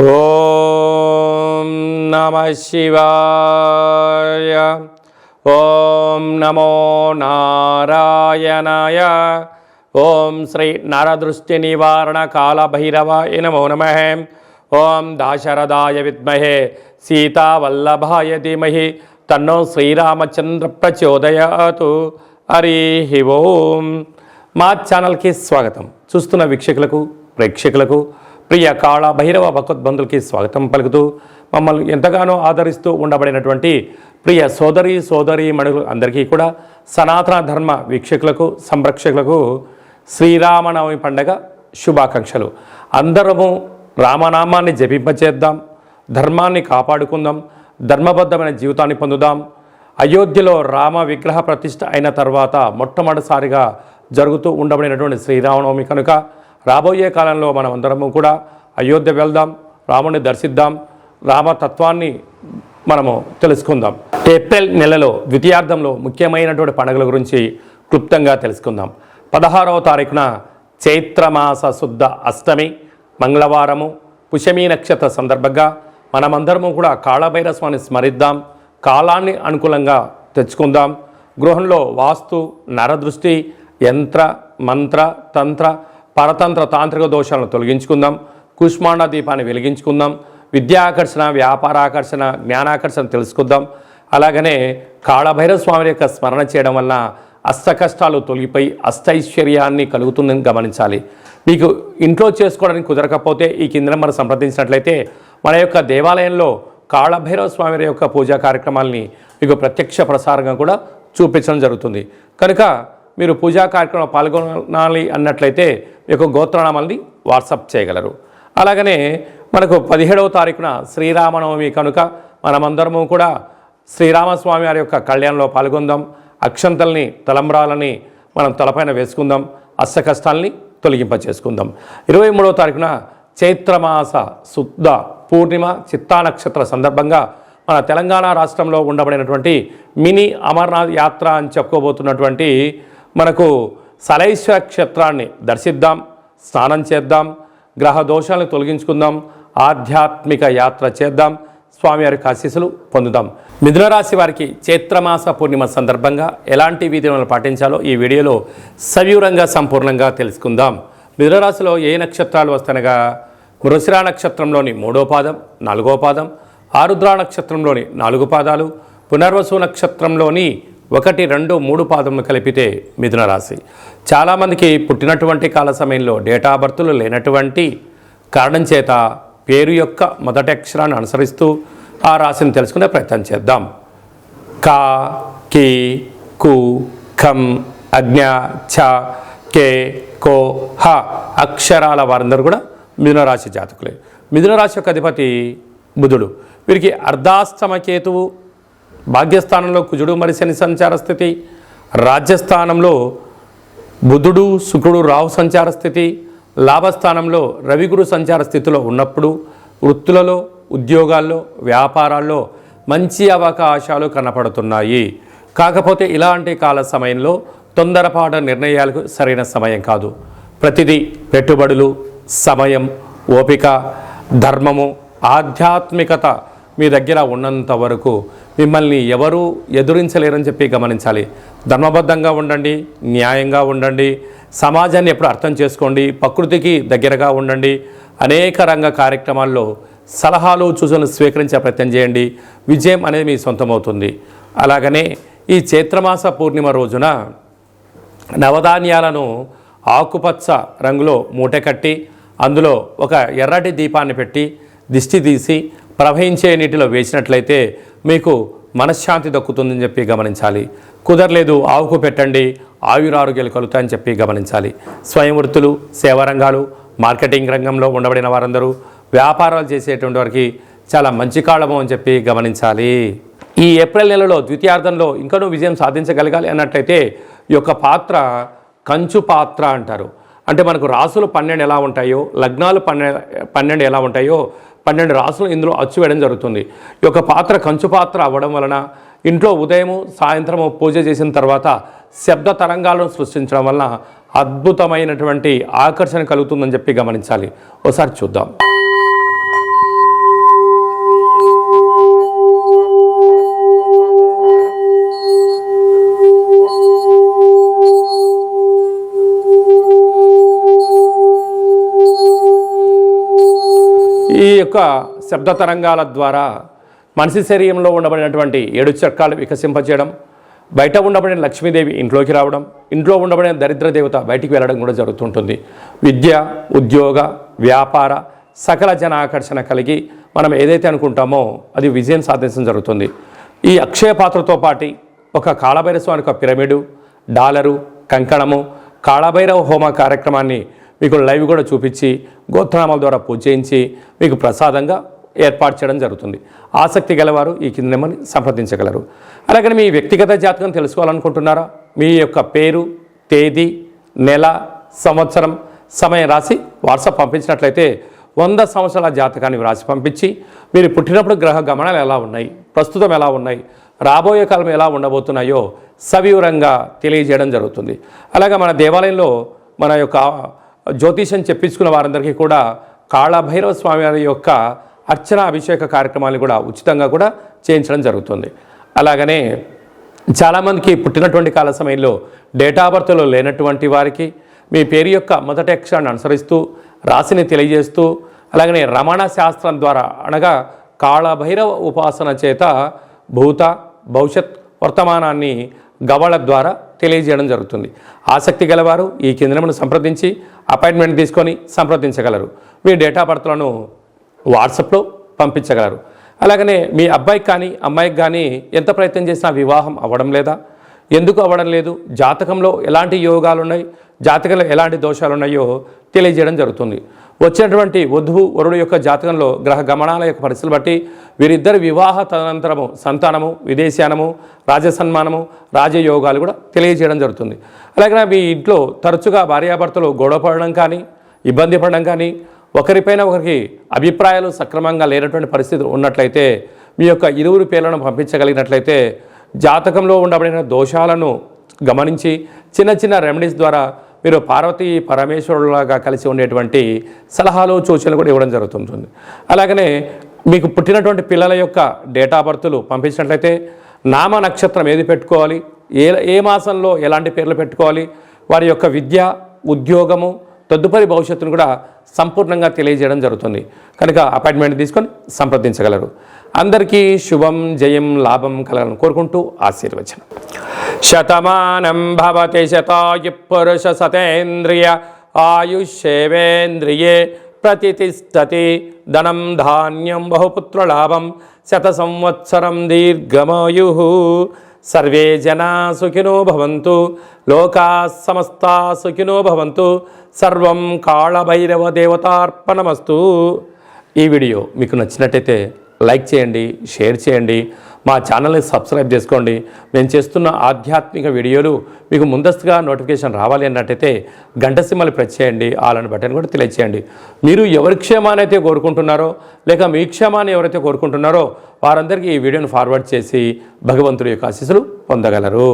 ఓం నమః శివాయ. ఓం నమో నారాయణాయ. ఓం శ్రీ నరదృష్టి నివారణ కాళభైరవాయ నమో నమః. ఓం దాశరథాయ విద్మహే సీతావల్లభాయ ధీమహి తన్నో శ్రీరామచంద్ర ప్రచోదయాతు. హరి ఓం. మా ఛానల్కి స్వాగతం. చూస్తున్న వీక్షకులకు ప్రేక్షకులకు ప్రియ కాళ భైరవ భగవద్బంధులకి స్వాగతం పలుకుతూ మమ్మల్ని ఎంతగానో ఆదరిస్తూ ఉండబడినటువంటి ప్రియ సోదరీ మణులు అందరికీ కూడా సనాతన ధర్మ వీక్షకులకు సంరక్షకులకు శ్రీరామనవమి పండగ శుభాకాంక్షలు. అందరము రామనామాన్ని జపింపచేద్దాం, ధర్మాన్ని కాపాడుకుందాం, ధర్మబద్ధమైన జీవితాన్ని పొందుదాం. అయోధ్యలో రామ విగ్రహ ప్రతిష్ఠ అయిన తర్వాత మొట్టమొదటిసారిగా జరుగుతూ ఉండబడినటువంటి శ్రీరామనవమి కనుక రాబోయే కాలంలో మనం అందరము కూడా అయోధ్య వెళ్దాం, రాముని దర్శిద్దాం, రామతత్వాన్ని మనము తెలుసుకుందాం. ఏప్రిల్ నెలలో ద్వితీయార్థంలో ముఖ్యమైనటువంటి పండుగల గురించి క్లుప్తంగా తెలుసుకుందాం. 16వ తారీఖున చైత్రమాస శుద్ధ అష్టమి మంగళవారము పుష్యమీ నక్షత్ర సందర్భంగా మనమందరము కూడా కాళభైరవ స్వామిని స్మరిద్దాం, కాలాన్ని అనుకూలంగా తెచ్చుకుందాం. గృహంలో వాస్తు నరదృష్టి యంత్ర మంత్ర తంత్ర పరతంత్ర తాంత్రిక దోషాలను తొలగించుకుందాం. కుష్మాండ దీపాన్ని వెలిగించుకుందాం. విద్యాకర్షణ, వ్యాపారాకర్షణ, జ్ఞానాకర్షణ తెలుసుకుందాం. అలాగనే కాళభైరవ స్వామి యొక్క స్మరణ చేయడం వలన అష్ట కష్టాలు తొలగిపోయి అష్టైశ్వర్యాన్ని కలుగుతుందని గమనించాలి. మీకు ఇంట్లో చేసుకోవడానికి కుదరకపోతే ఈ కింద మనం సంప్రదించినట్లయితే మన యొక్క దేవాలయంలో కాళభైరవ స్వామి యొక్క పూజా కార్యక్రమాలని మీకు ప్రత్యక్ష ప్రసారంగా కూడా చూపించడం జరుగుతుంది. కనుక మీరు పూజా కార్యక్రమంలో పాల్గొనాలి అన్నట్లయితే మీకు గోత్రనామాల్ని వాట్సాప్ చేయగలరు. అలాగనే మనకు 17వ తారీఖున శ్రీరామనవమి కనుక మనమందరము కూడా శ్రీరామస్వామి వారి యొక్క కళ్యాణంలో పాల్గొందాం. అక్షంతల్ని తలంబ్రాలని మనం తలపైన వేసుకుందాం, అష్ట కష్టాలని తొలగింపచేసుకుందాం. 23వ తారీఖున చైత్రమాస శుద్ధ పూర్ణిమ చిత్తా నక్షత్ర సందర్భంగా మన తెలంగాణ రాష్ట్రంలో ఉండబడినటువంటి మినీ అమర్నాథ్ యాత్ర అని చెప్పుకోబోతున్నటువంటి మనకు సలైశ్వర క్షేత్రాన్ని దర్శిద్దాం, స్నానం చేద్దాం, గ్రహ దోషాలను తొలగించుకుందాం, ఆధ్యాత్మిక యాత్ర చేద్దాం, స్వామివారికి ఆశీస్సులు పొందుదాం. మిథున రాశి వారికి చైత్రమాస పూర్ణిమ సందర్భంగా ఎలాంటి విధులను పాటించాలో ఈ వీడియోలో సవివరంగా సంపూర్ణంగా తెలుసుకుందాం. మిథున రాశిలో ఏ నక్షత్రాలు వస్తనగా మృగశిర నక్షత్రంలోని 3వ పాదం 4వ పాదం, ఆరుద్ర నక్షత్రంలోని 4 పాదాలు, పునర్వసు నక్షత్రంలోని 1, 2, 3 పాదములు కలిపితే మిథున రాశి. చాలామందికి పుట్టినటువంటి కాల సమయంలో డేటా బర్తులు లేనటువంటి కారణం చేత పేరు యొక్క మొదటి అక్షరాన్ని అనుసరిస్తూ ఆ రాశిని తెలుసుకునే ప్రయత్నం చేద్దాం. కా, కి, కు, ఖం, అజ్ఞ, ఛ, కే, కో, హ అక్షరాల వారందరూ కూడా మిథున రాశి జాతకులే. మిథున రాశి యొక్క అధిపతి బుధుడు. వీరికి అర్ధాష్టమ కేతువు, భాగ్యస్థానంలో కుజుడు మరి శని సంచార స్థితి, రాజ్యస్థానంలో బుధుడు శుక్రుడు రాహు సంచార స్థితి, లాభస్థానంలో రవిగురు సంచార స్థితిలో ఉన్నప్పుడు వృత్తులలో ఉద్యోగాల్లో వ్యాపారాల్లో మంచి అవకాశాలు కనపడుతున్నాయి. కాకపోతే ఇలాంటి కాల సమయంలో తొందరపాటు నిర్ణయాలకు సరైన సమయం కాదు. ప్రతిదీ పెట్టుబడులు, సమయం, ఓపిక, ధర్మము, ఆధ్యాత్మికత మీ దగ్గర ఉన్నంత వరకు మిమ్మల్ని ఎవరూ ఎదురించలేరని చెప్పి గమనించాలి. ధర్మబద్ధంగా ఉండండి, న్యాయంగా ఉండండి, సమాజాన్ని ఎప్పుడు అర్థం చేసుకోండి, ప్రకృతికి దగ్గరగా ఉండండి, అనేక రంగ కార్యక్రమాల్లో సలహాలు సూచనలు స్వీకరించే ప్రయత్నం చేయండి. విజయం అనేది మీ సొంతమవుతుంది. అలాగనే ఈ చైత్రమాస పూర్ణిమ రోజున నవధాన్యాలను ఆకుపచ్చ రంగులో మూట కట్టి అందులో ఒక ఎర్రటి దీపాన్ని పెట్టి దిష్టి తీసి ప్రవహించే నీటిలో వేసినట్లయితే మీకు మనశ్శాంతి దక్కుతుందని చెప్పి గమనించాలి. కుదరలేదు ఆవుకు పెట్టండి, ఆయురారోగ్యాలు కలుగుతాయని చెప్పి గమనించాలి. స్వయం వృత్తులు, సేవారంగాలు, మార్కెటింగ్ రంగంలో ఉండబడిన వారందరూ వ్యాపారాలు చేసేటువంటి వారికి చాలా మంచి కాలము అని చెప్పి గమనించాలి. ఈ ఏప్రిల్ నెలలో ద్వితీయార్థంలో ఇంకనూ విజయం సాధించగలగాలి అన్నట్లయితే ఈ యొక్క పాత్ర కంచు పాత్ర అంటారు. అంటే మనకు రాసులు 12 ఎలా ఉంటాయో, లగ్నాలు 12 ఎలా ఉంటాయో 12 రాసులు ఇందులో అచ్చు వేయడం జరుగుతుంది. ఈ యొక్క పాత్ర కంచు పాత్ర అవ్వడం వలన ఇంట్లో ఉదయము సాయంత్రము పూజ చేసిన తర్వాత శబ్ద తరంగాలను సృష్టించడం వలన అద్భుతమైనటువంటి ఆకర్షణ కలుగుతుందని చెప్పి గమనించాలి. ఒకసారి చూద్దాం. యొక్క శబ్ద తరంగాల ద్వారా మనిషి శరీరంలో ఉండబడినటువంటి 7 చక్రాలు వికసింపచేయడం, బయట ఉండబడిన లక్ష్మీదేవి ఇంట్లోకి రావడం, ఇంట్లో ఉండబడిన దరిద్ర దేవత బయటికి వెళ్ళడం కూడా జరుగుతుంటుంది. విద్య, ఉద్యోగ, వ్యాపార సకల జన ఆకర్షణ కలిగి మనం ఏదైతే అనుకుంటామో అది విజయం సాధించడం జరుగుతుంది. ఈ అక్షయ పాత్రతో పాటు ఒక కాళభైరవ స్వామి యొక్క పిరమిడు, డాలరు, కంకణము, కాళభైరవ హోమ కార్యక్రమాన్ని మీకు లైవ్ కూడా చూపించి గోత్రనామాల ద్వారా పూజ చేయించి మీకు ప్రసాదంగా ఏర్పాటు చేయడం జరుగుతుంది. ఆసక్తి గలవారు ఈ కింద నెంబర్ని సంప్రదించగలరు. అలాగే మీ వ్యక్తిగత జాతకం తెలుసుకోవాలనుకుంటున్నారా? మీ యొక్క పేరు, తేదీ, నెల, సంవత్సరం, సమయం రాసి వాట్సాప్ పంపించినట్లయితే 100 సంవత్సరాల జాతకాన్ని వ్రాసి పంపించి మీరు పుట్టినప్పుడు గ్రహ గమనాలు ఎలా ఉన్నాయి, ప్రస్తుతం ఎలా ఉన్నాయి, రాబోయే కాలం ఎలా ఉండబోతున్నాయో సవివరంగా తెలియజేయడం జరుగుతుంది. అలాగే మన దేవాలయంలో మన యొక్క జ్యోతిషం చెప్పించుకున్న వారందరికీ కూడా కాళభైరవ స్వామి వారి యొక్క అర్చన అభిషేక కార్యక్రమాలు కూడా ఉచితంగా కూడా చేయించడం జరుగుతుంది. అలాగనే చాలామందికి పుట్టినటువంటి కాల సమయంలో డేట్ ఆఫ్ బర్త్లో లేనటువంటి వారికి మీ పేరు యొక్క మొదటి అక్షరాన్ని అనుసరిస్తూ రాశిని తెలియజేస్తూ అలాగనే రమణ శాస్త్రం ద్వారా అనగా కాళభైరవ ఉపాసన చేత భూత, భవిష్యత్, వర్తమానాన్ని గవళ ద్వారా తెలియజేయడం జరుగుతుంది. ఆసక్తి గలవారు ఈ కింద నెంబర్ను సంప్రదించి అపాయింట్మెంట్ తీసుకొని సంప్రదించగలరు. మీ డేట్ ఆఫ్ బర్త్లను వాట్సాప్లో పంపించగలరు. అలాగనే మీ అబ్బాయికి కానీ అమ్మాయికి కానీ ఎంత ప్రయత్నం చేసినా వివాహం అవ్వడం లేదా, ఎందుకు అవ్వడం లేదు, జాతకంలో ఎలాంటి యోగాలు ఉన్నాయి, జాతకంలో ఎలాంటి దోషాలు ఉన్నాయో తెలియజేయడం జరుగుతుంది. వచ్చినటువంటి వధువు వరుడు యొక్క జాతకంలో గ్రహ గమనాల యొక్క పరిస్థితులు బట్టి వీరిద్దరి వివాహ తదనంతరము సంతానము, విదేశానము, రాజసన్మానము, రాజయోగాలు కూడా తెలియజేయడం జరుగుతుంది. అలాగే మీ ఇంట్లో తరచుగా భార్యాభర్తలు గొడవ పడడం కానీ, ఇబ్బంది పడడం కానీ, ఒకరిపైన ఒకరికి అభిప్రాయాలు సక్రమంగా లేనటువంటి పరిస్థితులు ఉన్నట్లయితే మీ యొక్క ఇరువురు పేర్లను పంపించగలిగినట్లయితే జాతకంలో ఉండబడిన దోషాలను గమనించి చిన్న చిన్న రెమెడీస్ ద్వారా మీరు పార్వతీ పరమేశ్వరులాగా కలిసి ఉండేటువంటి సలహాలు, సూచనలు కూడా ఇవ్వడం జరుగుతుంటుంది. అలాగనే మీకు పుట్టినటువంటి పిల్లల యొక్క డేట్ ఆఫ్ బర్త్లు పంపించినట్లయితే నామ నక్షత్రం ఏది పెట్టుకోవాలి, ఏ మాసంలో ఎలాంటి పేర్లు పెట్టుకోవాలి, వారి యొక్క విద్య, ఉద్యోగము, తదుపరి భవిష్యత్తును కూడా సంపూర్ణంగా తెలియజేయడం జరుగుతుంది. కనుక అపాయింట్మెంట్ తీసుకొని సంప్రదించగలరు. అందరికీ శుభం, జయం, లాభం కలగాలని కోరుకుంటూ ఆశీర్వచనం. శతమానం భవతి శతాయు పురుష సతేంద్రియ ఆయుష్యేవేంద్రియే ప్రతిష్టతి ధనం ధాన్యం బహుపుత్రలాభం శత సంవత్సరం దీర్ఘమాయు. సర్వే జనా సుఖినో భవంతు, లోకా సమస్తా సుఖినో భవంతు. సర్వం కాళభైరవ దేవతార్పణమస్తు. ఈ వీడియో మీకు నచ్చినట్టయితే లైక్ చేయండి, షేర్ చేయండి, మా ఛానల్ని సబ్స్క్రైబ్ చేసుకోండి. మేము చేస్తున్న ఆధ్యాత్మిక వీడియోలు మీకు ముందస్తుగా నోటిఫికేషన్ రావాలి అన్నట్టయితే గంట సింబల్ ప్రెస్ చేయండి, ఆల్ అని బటన్ కూడా తెలియచేయండి. మీరు ఎవరి క్షేమాన్ని అయితే కోరుకుంటున్నారో లేక మీ క్షేమాన్ని ఎవరైతే కోరుకుంటున్నారో వారందరికీ ఈ వీడియోను ఫార్వర్డ్ చేసి భగవంతుడి యొక్క ఆశీస్సులు పొందగలరు.